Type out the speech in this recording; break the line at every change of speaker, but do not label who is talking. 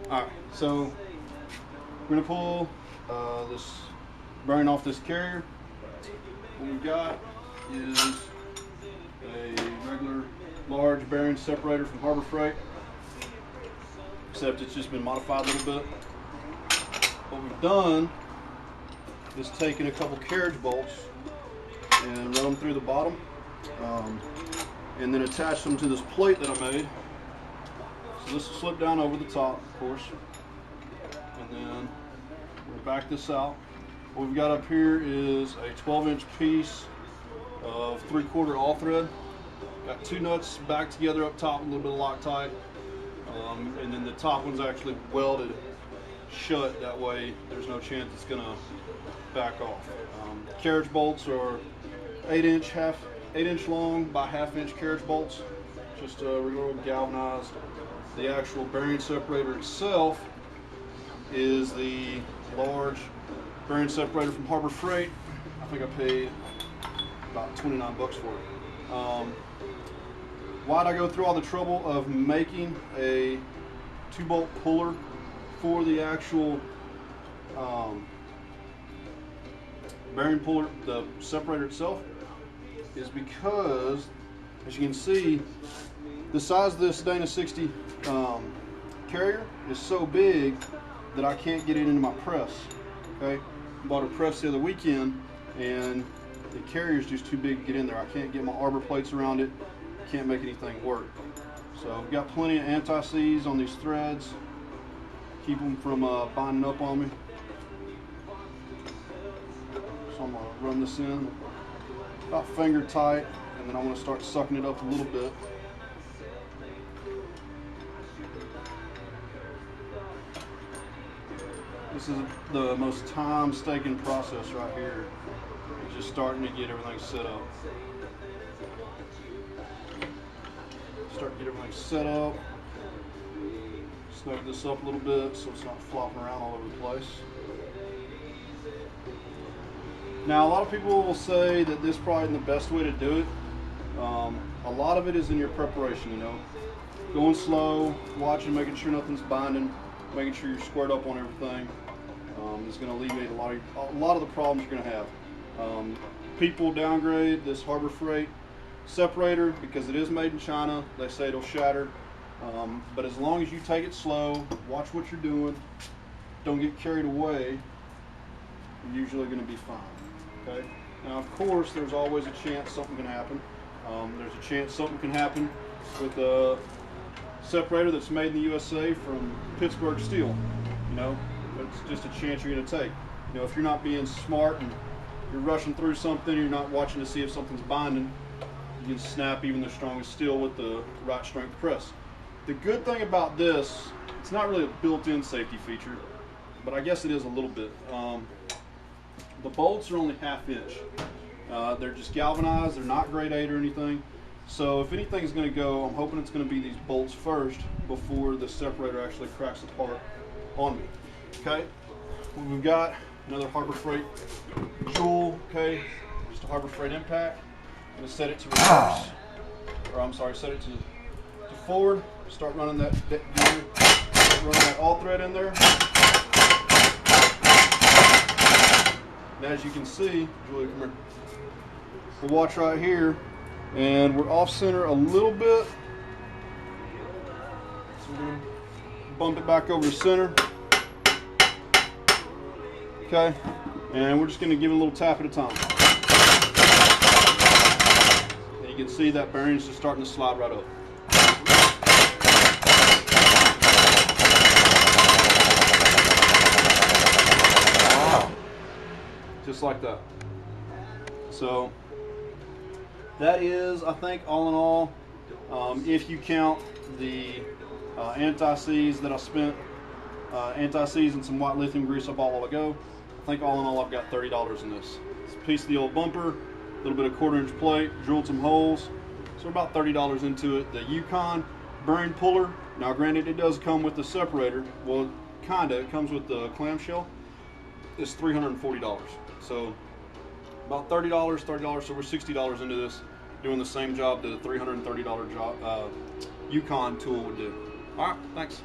Alright, so we're going to pull this bearing off this carrier. What we've got is a regular large bearing separator from Harbor Freight, except it's just been modified a little bit. What we've done is taken a couple carriage bolts and run them through the bottom, and then attach them to this plate that I made. So this will slip down over the top, of course, and then we'll back this out. What we've got up here is a 12-inch piece of 3/4 all thread. Got two nuts back together up top, a little bit of Loctite, and then the top one's actually welded shut. That way there's no chance it's gonna back off. Carriage bolts are 8-inch long by 1/2-inch carriage bolts, just real galvanized. The actual bearing separator itself is the large bearing separator from Harbor Freight. I think I paid about 29 bucks for it. Why'd I go through all the trouble of making a 2-bolt puller for the actual bearing puller, the separator itself? Is because, as you can see, the size of this Dana 60 carrier is so big that I can't get it into my press. Okay, bought a press the other weekend, and the carrier is just too big to get in there. I can't get my arbor plates around it. Can't make anything work. So I've got plenty of anti-seize on these threads, keep them from binding up on me. So I'm gonna run this in about finger tight, and then I want to start sucking it up a little bit. This is the most time-taking process right here. It's just starting to get everything set up. Start to get everything set up. Snug this up a little bit so it's not flopping around all over the place. Now, a lot of people will say that this probably isn't the best way to do it. A lot of it is in your preparation, you know. Going slow, watching, making sure nothing's binding, making sure you're squared up on everything. Is going to alleviate a lot of the problems you're going to have. People downgrade this Harbor Freight separator because it is made in China. They say it'll shatter. But as long as you take it slow, watch what you're doing, don't get carried away, you're usually going to be fine. Okay? Now, of course, there's always a chance something can happen. There's a chance something can happen with a separator that's made in the USA from Pittsburgh steel. You know, it's just a chance you're going to take. You know, if you're not being smart and you're rushing through something, you're not watching to see if something's binding, you can snap even the strongest steel with the right strength press. The good thing about this, it's not really a built-in safety feature, but I guess it is a little bit. The bolts are only 1/2 inch. They're just galvanized, they're not grade 8 or anything. So if anything's going to go, I'm hoping it's going to be these bolts first before the separator actually cracks apart on me. Okay, we've got another Harbor Freight jewel, okay, just a Harbor Freight impact. I'm going to set it to reverse, or I'm sorry, set it to forward. Start running that gear, running that all thread in there. And as you can see, Julie, come here. We'll watch right here, and we're off center a little bit. So we're going to bump it back over to center. Okay, and we're just going to give it a little tap at a time. And you can see that bearing is just starting to slide right up. Just like that. So that is, I think, all in all, if you count the anti-seize that I spent, anti-seize and some white lithium grease I bought a while ago, I think all in all I've got $30 in this. It's a piece of the old bumper, a little bit of 1/4 inch plate, drilled some holes, so about $30 into it. The Yukon bearing puller, now granted it does come with the separator, well kinda, it comes with the clamshell, it's $340. So about $30, so we're $60 into this, doing the same job that a $330 job, Yukon tool would do. All right, thanks.